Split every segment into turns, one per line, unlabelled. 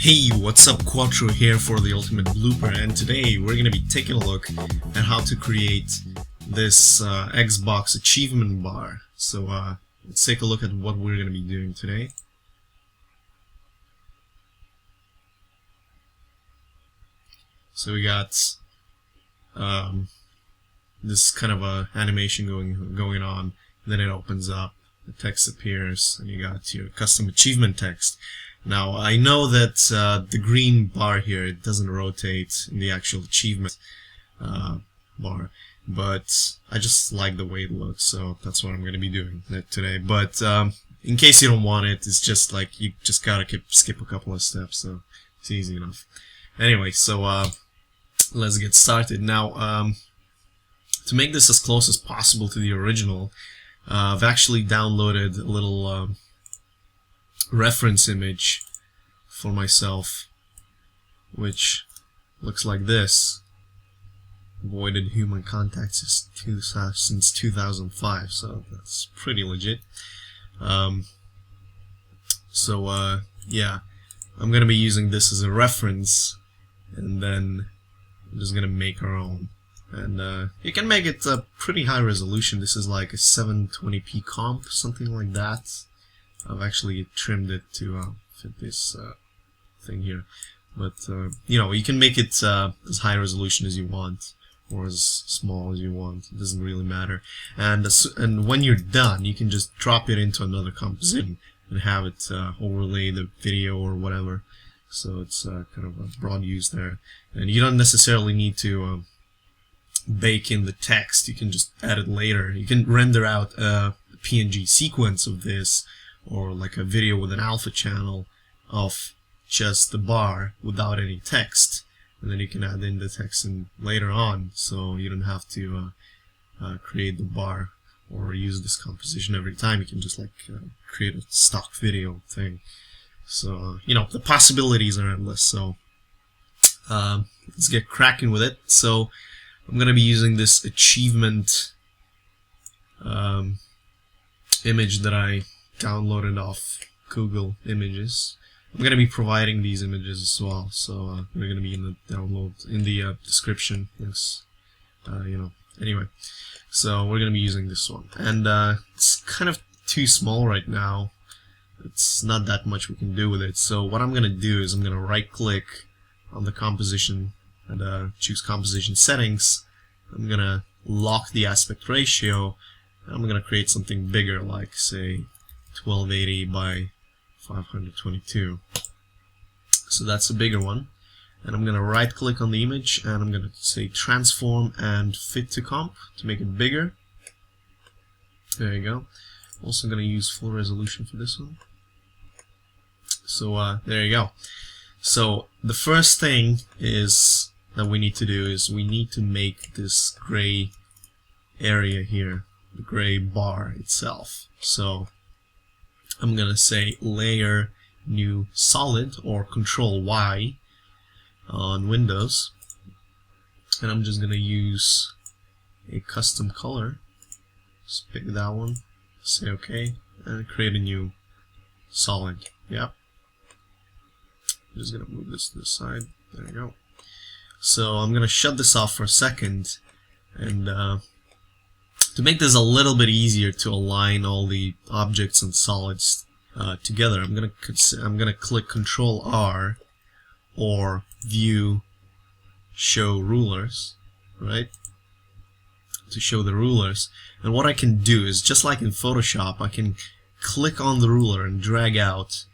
Hey, what's up? Quattro here for the Ultimate Blooper, and today we're going to be taking a look at how to create this Xbox achievement bar. So let's take a look at what we're going to be doing today. So we got this kind of a animation going on, and then it opens up, the text appears, and you got your custom achievement text. Now, I know that the green bar here, it doesn't rotate in the actual achievement bar, but I just like the way it looks, so that's what I'm going to be doing today. But in case you don't want it, it's just like you just gotta skip a couple of steps, so it's easy enough. Anyway, so let's get started. Now, to make this as close as possible to the original, I've actually downloaded a little reference image for myself, which looks like this. Avoided human contact since 2005, so that's pretty legit. Yeah, I'm gonna be using this as a reference, and then I'm just gonna make our own. And you can make it a pretty high resolution. This is like a 720p comp, something like that. I've actually trimmed it to fit this thing here, but you know, you can make it as high resolution as you want or as small as you want. It doesn't really matter. And when you're done, you can just drop it into another composition and have it overlay the video or whatever. So it's kind of a broad use there, and you don't necessarily need to bake in the text. You can just add it later. You can render out a PNG sequence of this, or like a video with an alpha channel of just the bar without any text, and then you can add in the text in later on, so you don't have to create the bar or use this composition every time. You can just like create a stock video thing. So you know, the possibilities are endless. So let's get cracking with it. So I'm gonna be using this achievement image that I downloaded off Google Images. I'm going to be providing these images as well, so they're going to be in the download, in the description. Yes, you know. Anyway, so we're going to be using this one, and it's kind of too small right now. It's not that much we can do with it. So what I'm going to do is I'm going to right-click on the composition and choose composition settings. I'm going to lock the aspect ratio, and I'm going to create something bigger, like say 1280 by 522. So that's a bigger one, and I'm gonna right click on the image and I'm gonna say transform and fit to comp to make it bigger. There you go. Also gonna use full resolution for this one. So there you go. So the first thing is that we need to do is we need to make this gray area here, the gray bar itself. So I'm gonna say layer new solid, or Control Y on Windows, and I'm just gonna use a custom color. Just pick that one, say OK, and create a new solid. Yep. I'm just gonna move this to the side. There you go. So I'm gonna shut this off for a second, and to make this a little bit easier to align all the objects and solids together, I'm gonna click Control R or View Show Rulers, right? To show the rulers. And what I can do is, just like in Photoshop, I can click on the ruler and drag out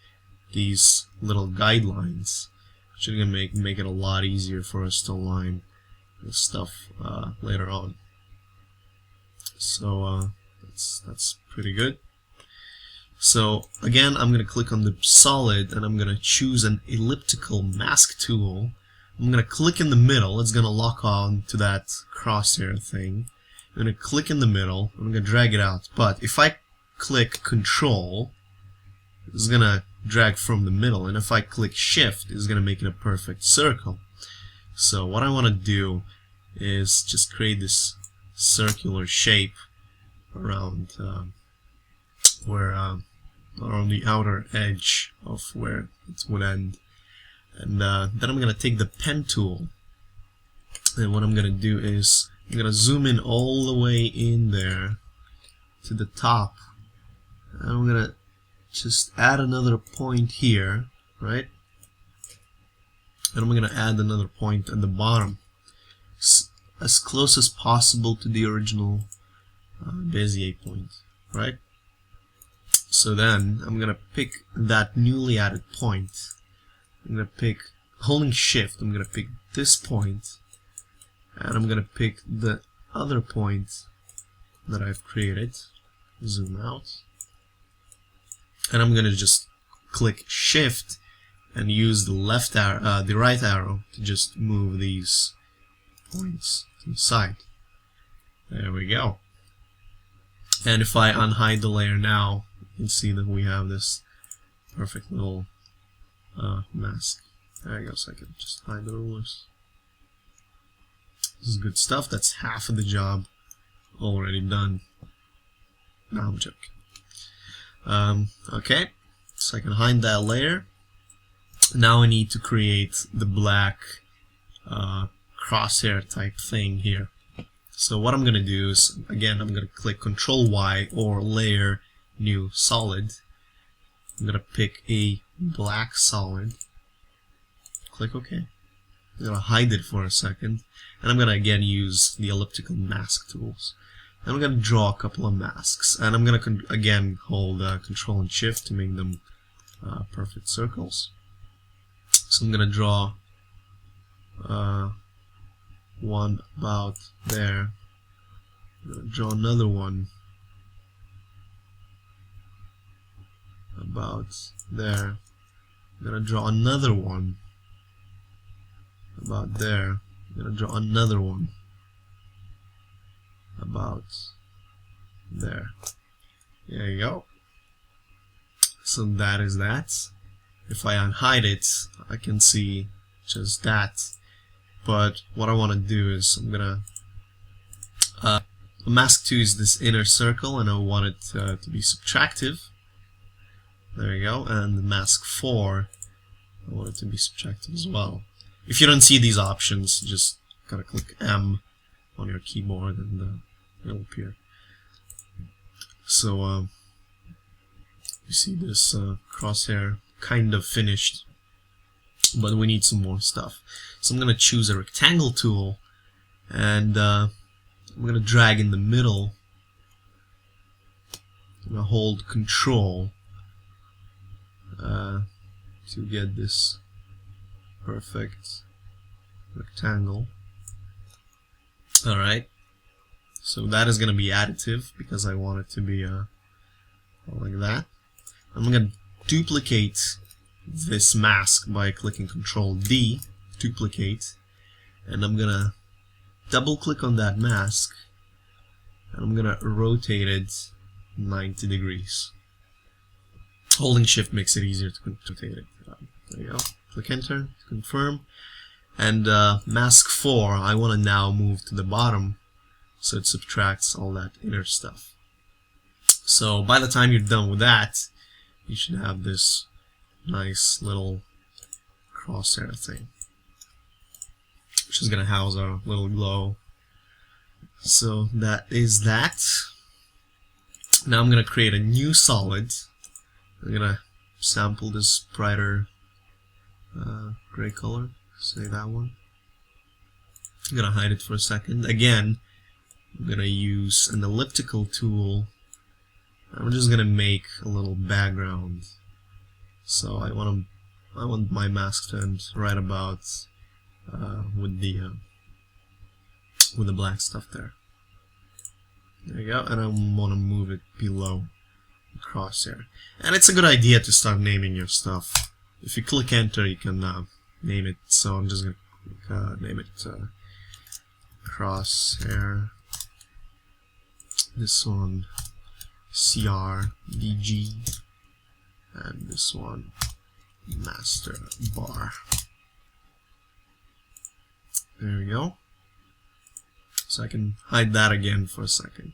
these little guidelines, which are gonna make it a lot easier for us to align this stuff later on. So that's pretty good. So again, I'm going to click on the solid, and I'm going to choose an elliptical mask tool. I'm going to click in the middle. It's going to lock on to that crosshair thing. I'm going to click in the middle. I'm going to drag it out. But if I click Control, it's going to drag from the middle. And if I click Shift, it's going to make it a perfect circle. So what I want to do is just create this circular shape around where on the outer edge of where it would end. And then I'm going to take the pen tool, and what I'm going to do is I'm going to zoom in all the way in there to the top, and I'm going to just add another point here, right? And I'm going to add another point at the bottom, as close as possible to the original Bezier point, right? So then I'm going to pick that newly added point. I'm going to pick, holding shift, I'm going to pick this point, and I'm going to pick the other point that I've created, zoom out, and I'm going to just click shift and use the left arrow, the right arrow to just move these points to the side. There we go. And if I unhide the layer now, you can see that we have this perfect little mask. There you go, so I can just hide the rulers. This is good stuff. That's half of the job already done. No, I'm joking. Okay, so I can hide that layer. Now I need to create the black crosshair type thing here. So what I'm going to do is, again, I'm going to click Control Y or Layer, New Solid. I'm going to pick a black solid. Click OK. I'm going to hide it for a second. And I'm going to again use the elliptical mask tools. And I'm going to draw a couple of masks. And I'm going to again hold Control and Shift to make them perfect circles. So I'm going to draw one about there. I'm going to draw another one about there. I'm going to draw another one about there. I'm going to draw another one about there. There you go. So that is that. If I unhide it, I can see just that. But what I want to do is I'm gonna mask 2 is this inner circle, and I want it to be subtractive. There you go. And the mask 4, I want it to be subtractive as well. If you don't see these options, you just gotta click M on your keyboard and it'll appear. So you see this crosshair kind of finished, but we need some more stuff. So I'm going to choose a rectangle tool, and I'm going to drag in the middle. I'm going to hold Control to get this perfect rectangle. Alright, so that is going to be additive because I want it to be like that. I'm going to duplicate this mask by clicking Control D, duplicate, and I'm gonna double click on that mask, and I'm gonna rotate it 90 degrees. Holding Shift makes it easier to rotate it. There you go. Click Enter to confirm. And mask 4, I want to now move to the bottom so it subtracts all that inner stuff. So by the time you're done with that, you should have this nice little crosshair thing, which is going to house our little glow. So that is that. Now I'm going to create a new solid. I'm going to sample this brighter gray color, say that one. I'm going to hide it for a second. Again, I'm going to use an elliptical tool. I'm just going to make a little background. So I want my mask to end right about with the black stuff there. There you go, and I want to move it below the crosshair. And it's a good idea to start naming your stuff. If you click Enter, you can name it. So I'm just gonna name it crosshair. This one CRDG. And this one, master bar. There we go. So I can hide that again for a second.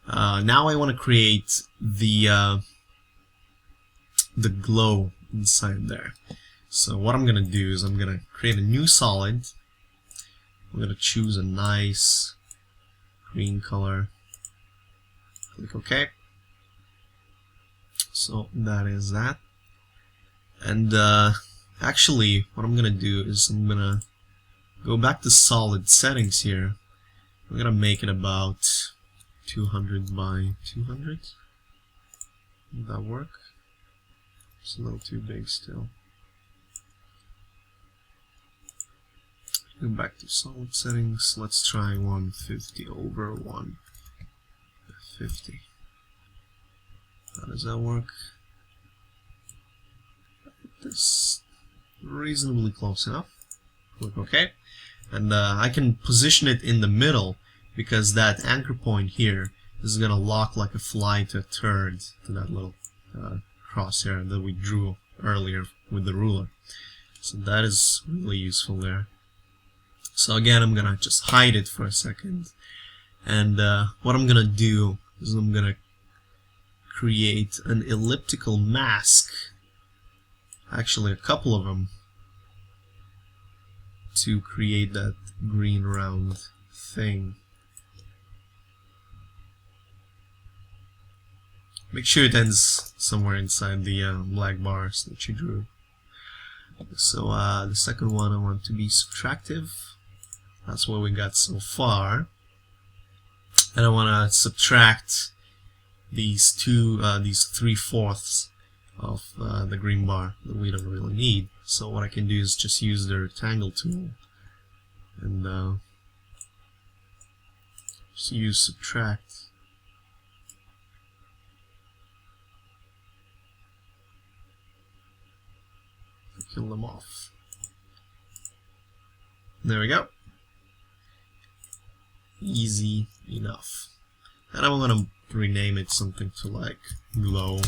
Now I want to create the glow inside there. So what I'm gonna do is I'm gonna create a new solid. I'm gonna choose a nice green color. Click OK. So that is that. And actually, what I'm gonna do is I'm gonna go back to solid settings here. I'm gonna make it about 200 by 200. Would that work? It's a little too big still. Go back to solid settings. Let's try 150 over 150. How does that work? That's reasonably close enough. Click OK. And I can position it in the middle because that anchor point here is going to lock like a fly to a turd to that little crosshair that we drew earlier with the ruler. So that is really useful there. So again, I'm going to just hide it for a second. And what I'm going to do is I'm going to create an elliptical mask, actually a couple of them, to create that green round thing. Make sure it ends somewhere inside the black bars that you drew. So the second one I want to be subtractive. That's what we got so far. And I want to subtract these 3/4 of the green bar that we don't really need. So what I can do is just use the rectangle tool and just use subtract. Kill them off. There we go. Easy enough. And I'm going to rename it something to like glow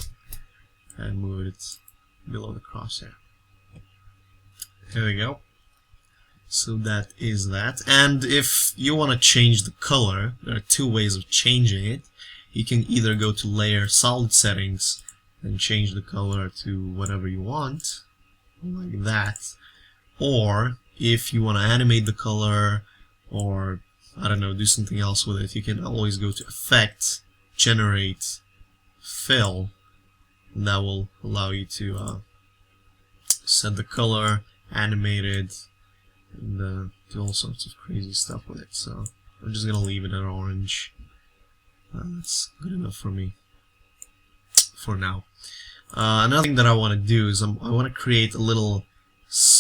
and move it below the crosshair. There we go. So that is that. And if you want to change the color, there are two ways of changing it. You can either go to layer solid settings and change the color to whatever you want, like that. Or if you want to animate the color or I don't know, do something else with it, you can always go to Effect, Generate, Fill, and that will allow you to set the color, animate it, and do all sorts of crazy stuff with it. So I'm just gonna leave it at orange. That's good enough for me for now. Another thing that I want to do is I want to create a little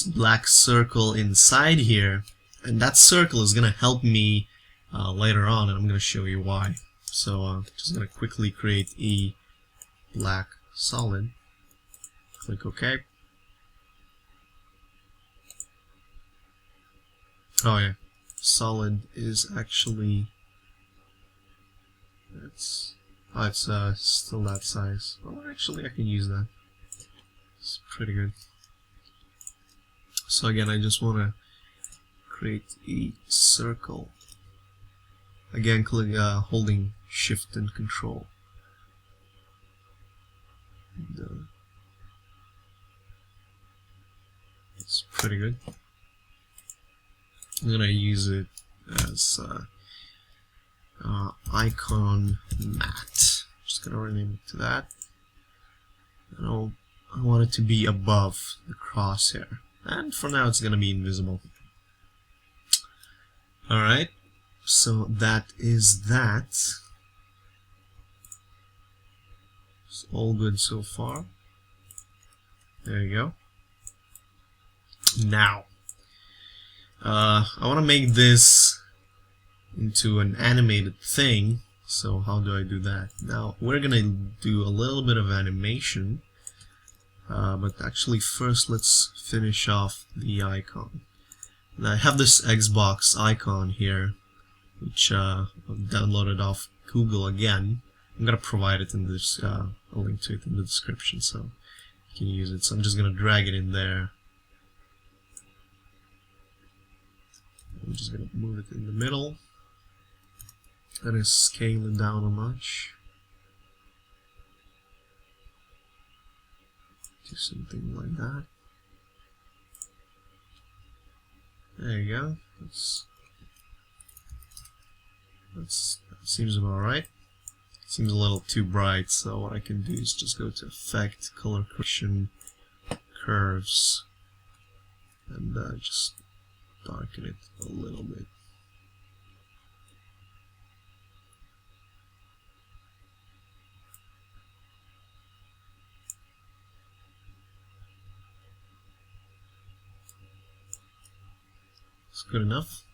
black circle inside here, and that circle is going to help me later on, and I'm going to show you why. So just going to quickly create a black solid. Click OK. Oh yeah, solid is actually it's still that size. Well, actually, I can use that. It's pretty good. So again, I just want to create a circle. Again, click holding Shift and Control. And, it's pretty good. I'm gonna use it as icon matte. Just gonna rename it to that. And I want it to be above the crosshair. And for now, it's gonna be invisible. Alright, so that is that. It's all good so far. There you go. Now, I want to make this into an animated thing. So how do I do that? Now, we're gonna do a little bit of animation. But actually first let's finish off the icon. And I have this Xbox icon here, which I've downloaded off Google again. I'm gonna provide it in this, a link to it in the description, so you can use it. So I'm just gonna drag it in there. I'm just gonna move it in the middle. And scale it down a notch. Do something like that. There you go. That seems about right. Seems a little too bright, so what I can do is just go to Effect, Color Correction, Curves, and just darken it a little bit. It's good enough.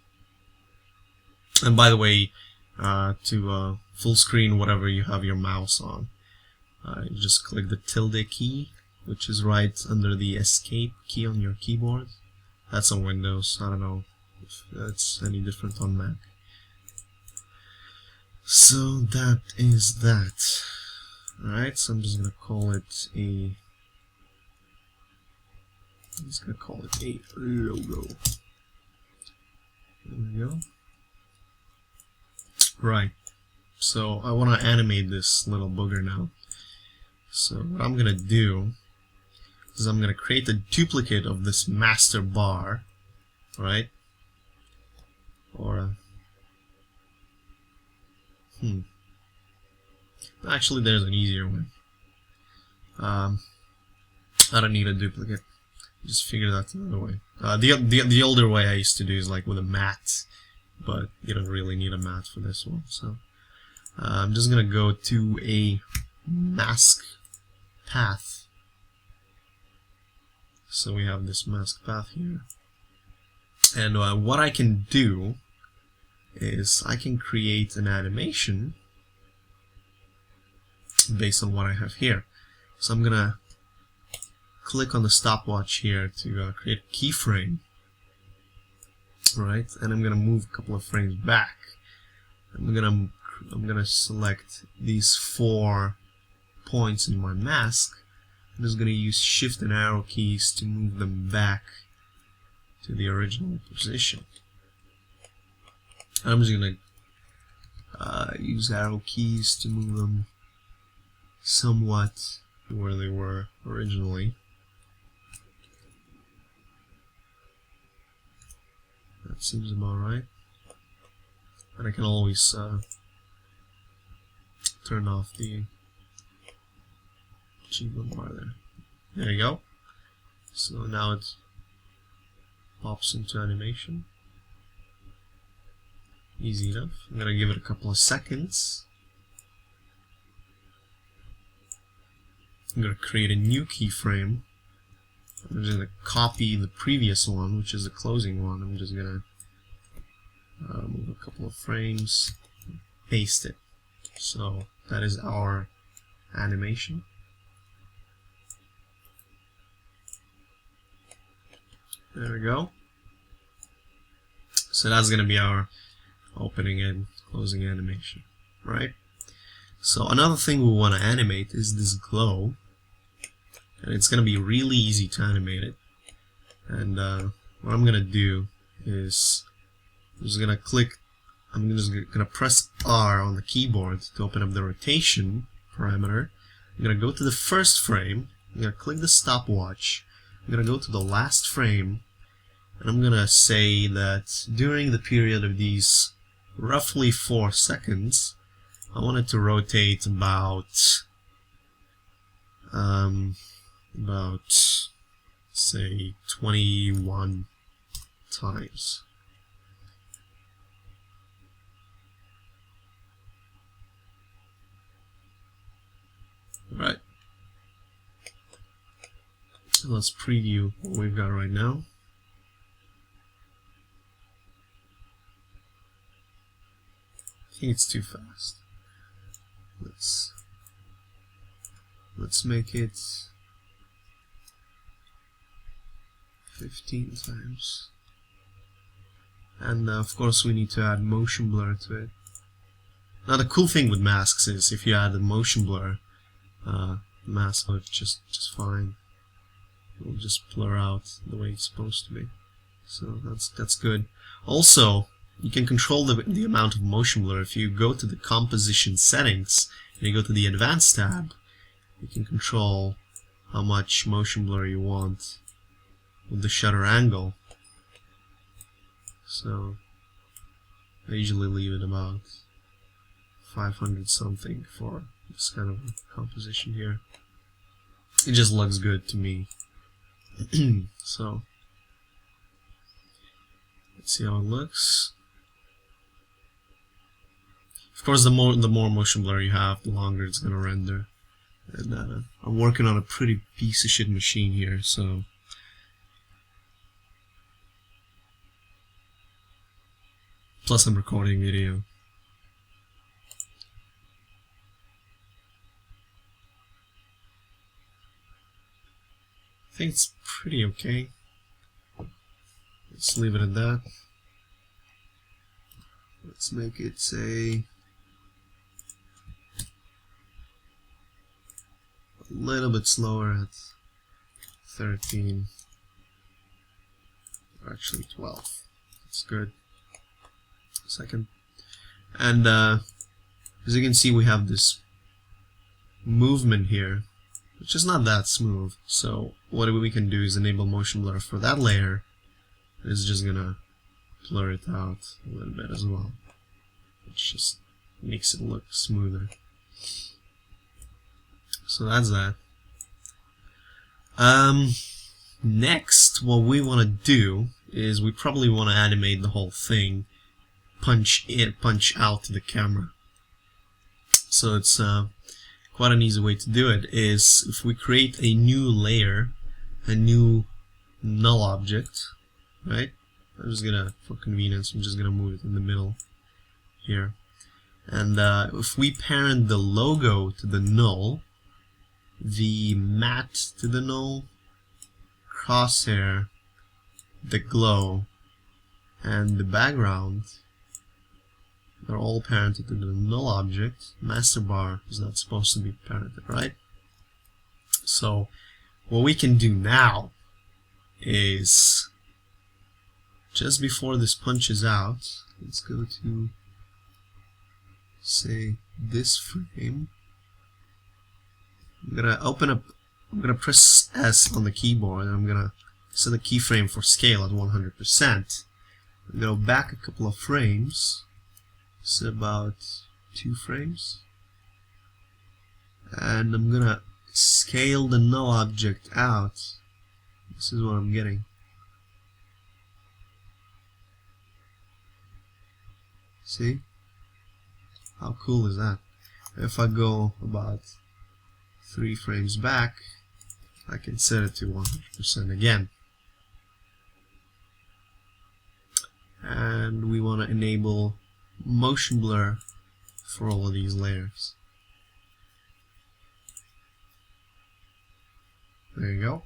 And by the way, to full screen whatever you have your mouse on, you just click the tilde key, which is right under the escape key on your keyboard. That's on Windows. I don't know if that's any different on Mac. So that is that. Alright, so I'm just gonna call it a logo. There we go. Right. So I want to animate this little booger now. So what I'm gonna do is I'm gonna create a duplicate of this master bar, right? Or actually, there's an easier way. I don't need a duplicate. Just figure that another way. The older way I used to do is like with a mat, but you don't really need a mat for this one. So I'm just gonna go to a mask path. So we have this mask path here, and what I can do is I can create an animation based on what I have here. So I'm gonna click on the stopwatch here to create a keyframe, right? And I'm gonna move a couple of frames back. I'm gonna select these 4 points in my mask. I'm just gonna use Shift and arrow keys to move them back to the original position. I'm just gonna use arrow keys to move them somewhat to where they were originally. That seems about right. And I can always turn off the achievement bar there. There you go. So now it pops into animation. Easy enough. I'm gonna give it a couple of seconds. I'm gonna create a new keyframe. I'm just gonna copy the previous one, which is the closing one. I'm just gonna move a couple of frames, paste it. So that is our animation. There we go. So that's gonna be our opening and closing animation, right? So another thing we want to animate is this glow, and it's going to be really easy to animate it. And what I'm going to do is I'm just going to press R on the keyboard to open up the rotation parameter. I'm going to go to the first frame. I'm going to click the stopwatch. I'm going to go to the last frame, and I'm going to say that during the period of these roughly 4 seconds, I want it to rotate about say 21 times. Alright. So let's preview what we've got right now. I think it's too fast. Let's make it 15 times. And of course we need to add motion blur to it. Now the cool thing with masks is if you add a motion blur, the mask will just fine. It will just blur out the way it's supposed to be. So that's good. Also, you can control the amount of motion blur. If you go to the composition settings and you go to the advanced tab, you can control how much motion blur you want with the shutter angle. so I usually leave it about 500 something for this kind of composition here. It just looks good to me. So let's see how it looks. Of course, the more motion blur you have, the longer it's gonna render. And I'm working on a pretty piece of shit machine here, so plus I'm recording video. I think it's pretty okay. Let's leave it at that. Let's make it, say, a little bit slower at 13, or actually 12. That's good. Second. And as you can see, we have this movement here, which is not that smooth. So what we can do is enable motion blur for that layer. It's just gonna blur it out a little bit as well, which just makes it look smoother. So that's that. Next, what we want to do is we probably want to animate the whole thing, punch in, punch out to the camera. So it's quite an easy way to do it is if we create a new layer, a new null object, right? I'm just gonna, for convenience, I'm just gonna move it in the middle here. And if we parent the logo to the null, the matte to the null, crosshair, the glow, and the background, they're all parented to the null object. Master bar is not supposed to be parented, right? So what we can do now is, just before this punches out, let's go to, say, this frame. I'm gonna open up, I'm gonna press S on the keyboard, and I'm gonna set the keyframe for scale at 100%. I'm gonna go back a couple of frames, so about 2 frames, and I'm gonna scale the null object out. This is what I'm getting. See? How cool is that? If I go about 3 frames back, I can set it to 100% again. And we want to enable motion blur for all of these layers. There you go.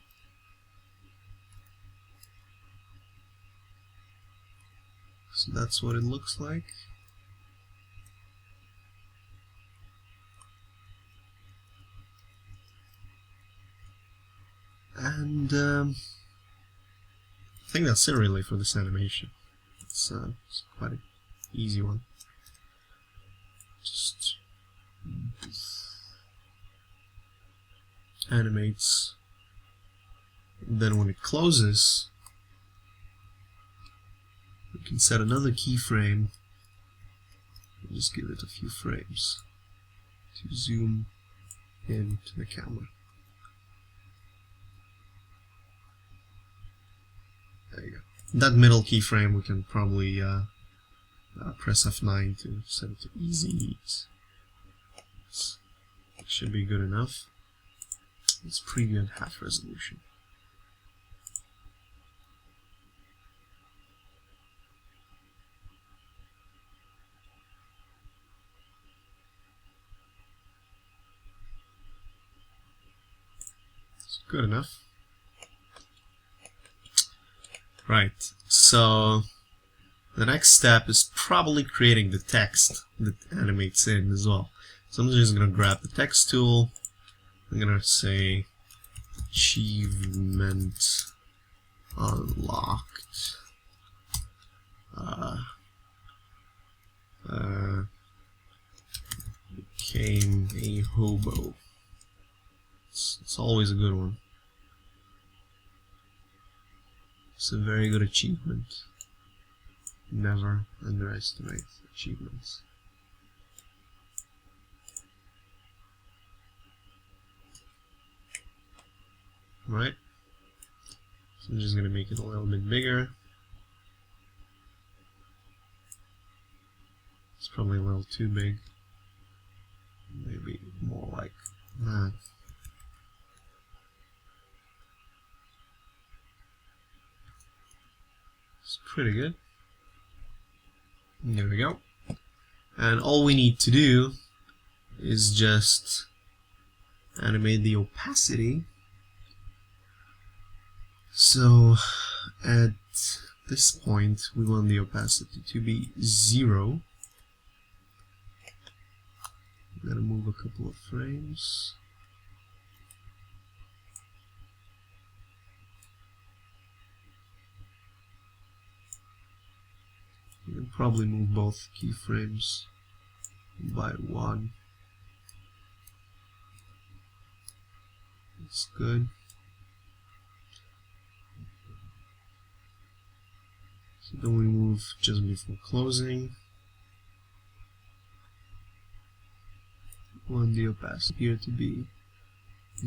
So that's what it looks like. And I think that's it really for this animation. It's quite an easy one. Just animates. Then when it closes, we can set another keyframe and just give it a few frames to zoom into the camera. There you go. That middle keyframe we can probably press F9 to set it to easy ease. It should be good enough. Let's preview at half resolution. It's good enough. Right, so the next step is probably creating the text that animates in as well. So I'm just going to grab the text tool. I'm going to say achievement unlocked. Became a hobo. It's always a good one. It's a very good achievement. never underestimate achievements. Right? So I'm just going to make it a little bit bigger. It's probably a little too big. Maybe more like that. It's pretty good. There we go. And all we need to do is just animate the opacity. So at this point we want the opacity to be 0. I'm gonna move a couple of frames. You can probably move both keyframes by 1. That's good. So then we move just before closing. We want the opacity here to be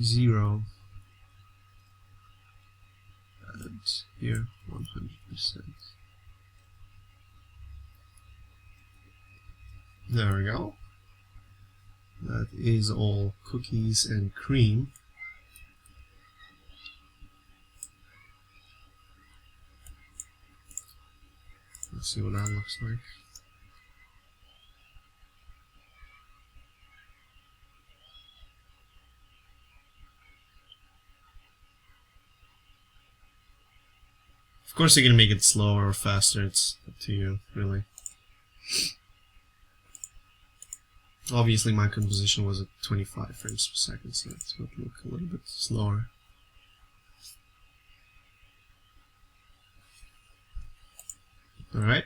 0. And here 100%. There we go. That is all cookies and cream. Let's see what that looks like. Of course you can make it slower or faster, it's up to you, really. Obviously my composition was at 25 frames per second, so it would look a little bit slower. Alright.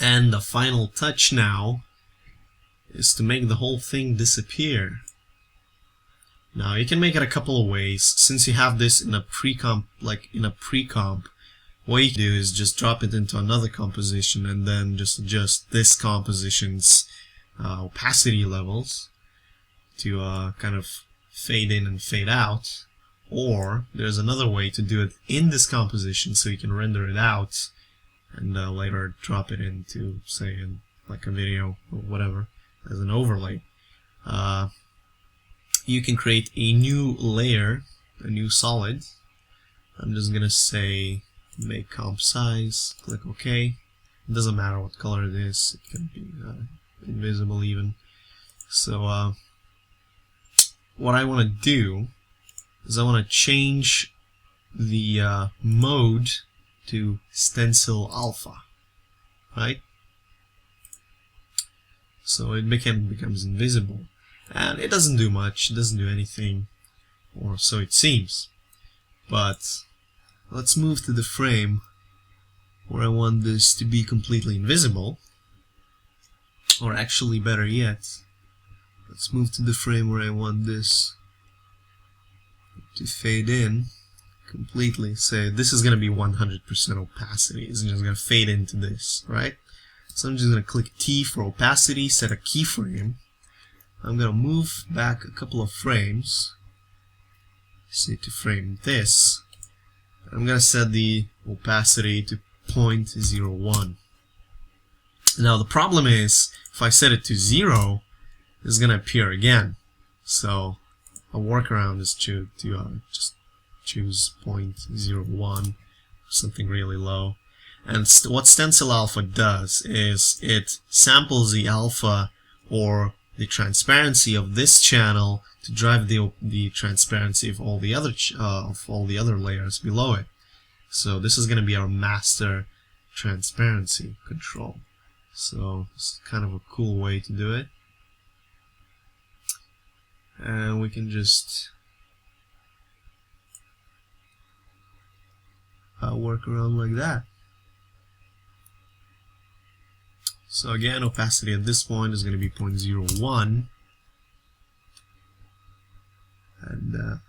And the final touch now is to make the whole thing disappear. Now you can make it a couple of ways. Since you have this in a pre-comp, what you can do is just drop it into another composition and then just adjust this composition's opacity levels to kind of fade in and fade out. Or there's another way to do it in this composition, so you can render it out and later drop it into, say, in like a video or whatever as an overlay. You can create a new layer, a new solid. I'm just gonna say make comp size, click OK. It doesn't matter what color it is, it can be invisible even. So what I want to do is I want to change the mode to Stencil Alpha, right? So it becomes invisible, and it doesn't do much, it doesn't do anything, or so it seems. But let's move to the frame where I want this to be completely invisible, or actually better yet, let's move to the frame where I want this to fade in completely. Say this is going to be 100% opacity. It's just going to fade into this, right? So I'm just going to click T for opacity, set a keyframe. I'm going to move back a couple of frames, say to frame this. I'm going to set the opacity to 0.01. Now the problem is, if I set it to 0, it's going to appear again. So a workaround is to just choose 0.01, something really low. And what Stencil Alpha does is it samples the alpha or the transparency of this channel to drive the transparency of all the other layers below it. So this is going to be our master transparency control. So it's kind of a cool way to do it. And we can just work around like that. So again, opacity at this point is going to be 0.01, and I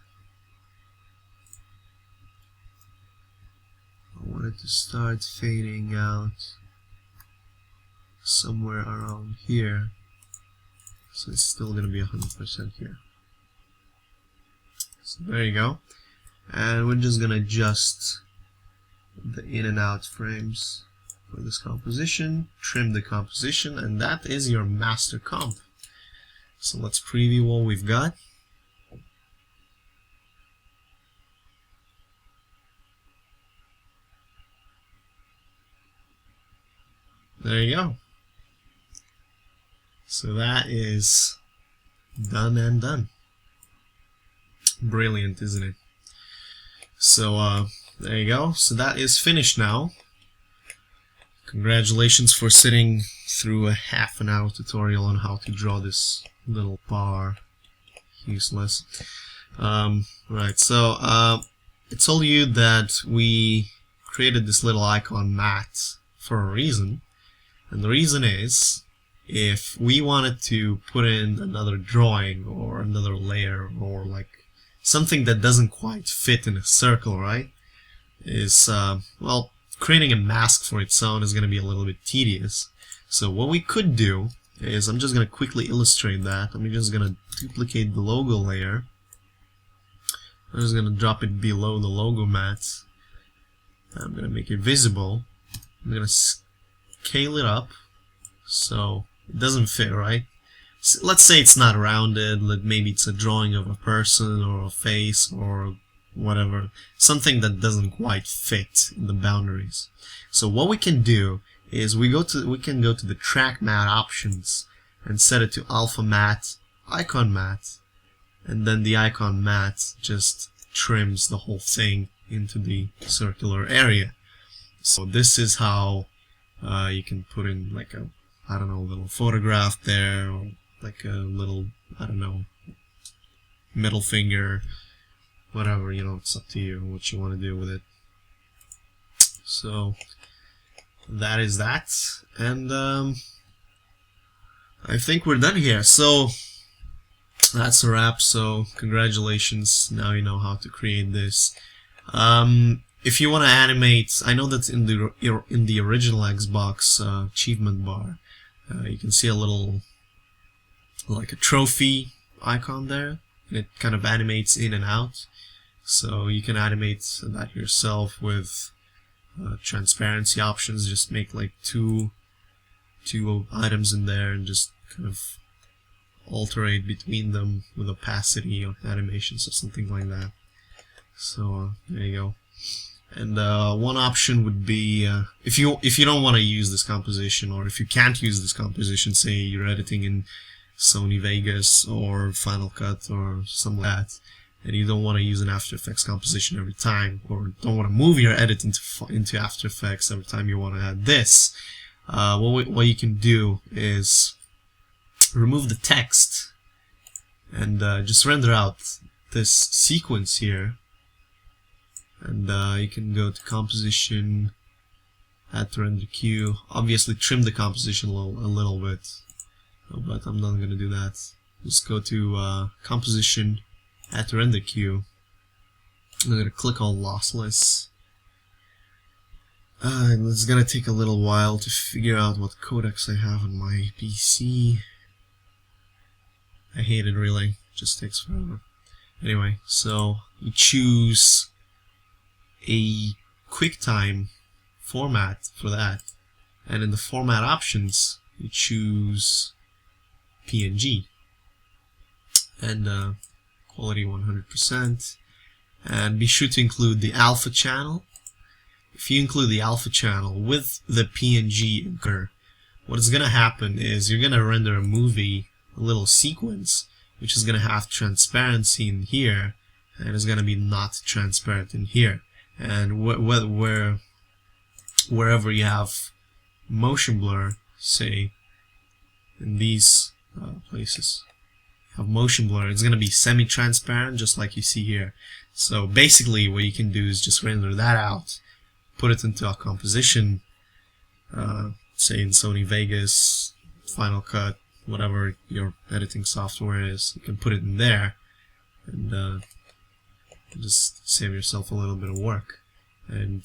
want it to start fading out somewhere around here. So it's still going to be 100% here. So there you go. And we're just going to adjust the in and out frames for this composition, trim the composition, and that is your master comp. So let's preview what we've got. There you go. So that is done and done. Brilliant, isn't it? So there you go. So that is finished now. Congratulations for sitting through a half-an-hour tutorial on how to draw this little bar. Useless. Right, so I told you that we created this little icon matte for a reason. And the reason is, if we wanted to put in another drawing or another layer or like something that doesn't quite fit in a circle, right, is, well, creating a mask for its own is going to be a little bit tedious. So what we could do is, I'm just going to quickly illustrate that. I'm just going to duplicate the logo layer. I'm just going to drop it below the logo matte. I'm going to make it visible. I'm going to scale it up so it doesn't fit, right? So let's say it's not rounded, maybe it's a drawing of a person or a face or whatever, something that doesn't quite fit in the boundaries. So what we can do is we can go to the track matte options and set it to alpha matte, icon matte, and then the icon matte just trims the whole thing into the circular area. So this is how you can put in like a, I don't know, little photograph there, or like a little, I don't know, middle finger, whatever, you know, it's up to you what you want to do with it. So that is that, and I think we're done here. So that's a wrap. So congratulations, now you know how to create this. If you want to animate, I know that in the original Xbox achievement bar, you can see a little, like a trophy icon there, and it kind of animates in and out. So you can animate that yourself with transparency options. Just make like two items in there and just kind of alternate between them with opacity or animations or something like that. So there you go. And one option would be, if you don't want to use this composition, or if you can't use this composition, say you're editing in Sony Vegas or Final Cut or something like that, and you don't want to use an After Effects composition every time, or don't want to move your edit into After Effects every time you want to add this, what you can do is remove the text and just render out this sequence here. And you can go to composition, add to render queue. Obviously trim the composition a little bit, but I'm not going to do that. Just go to composition, add to render queue. I'm going to click on lossless. And it's going to take a little while to figure out what codecs I have on my PC. I hate it, really. It just takes forever. Anyway, so you choose a QuickTime format for that, and in the format options you choose PNG and quality 100%, and be sure to include the alpha channel. If you include the alpha channel with the PNG encoder, what is going to happen is you're going to render a movie, a little sequence, which is going to have transparency in here and is going to be not transparent in here. And wherever you have motion blur, say in these places, you have motion blur, it's going to be semi-transparent, just like you see here. So basically what you can do is just render that out, put it into a composition, say in Sony Vegas, Final Cut, whatever your editing software is, you can put it in there, and just save yourself a little bit of work. And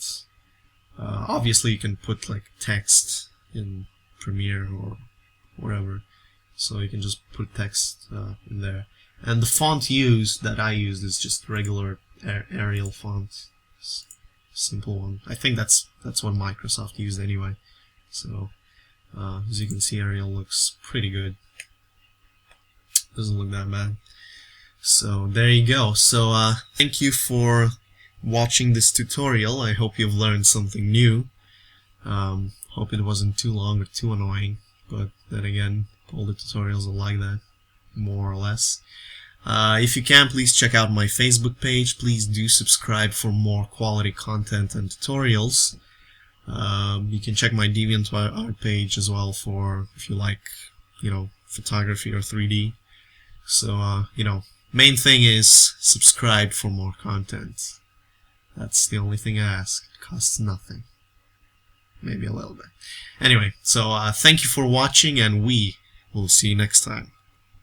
Obviously, you can put like text in Premiere or wherever, so you can just put text in there. And the font that I used is just regular Arial font, simple one. I think that's what Microsoft used anyway. So as you can see, Arial looks pretty good. Doesn't look that bad. So there you go. So thank you for watching this tutorial. I hope you've learned something new. Hope it wasn't too long or too annoying, but then again, all the tutorials are like that, more or less. If you can, please check out my Facebook page. Please do subscribe for more quality content and tutorials. You can check my DeviantArt page as well for if you like, photography or 3D. So, main thing is subscribe for more content. That's the only thing I ask. It costs nothing. Maybe a little bit. Anyway, so thank you for watching, and we will see you next time.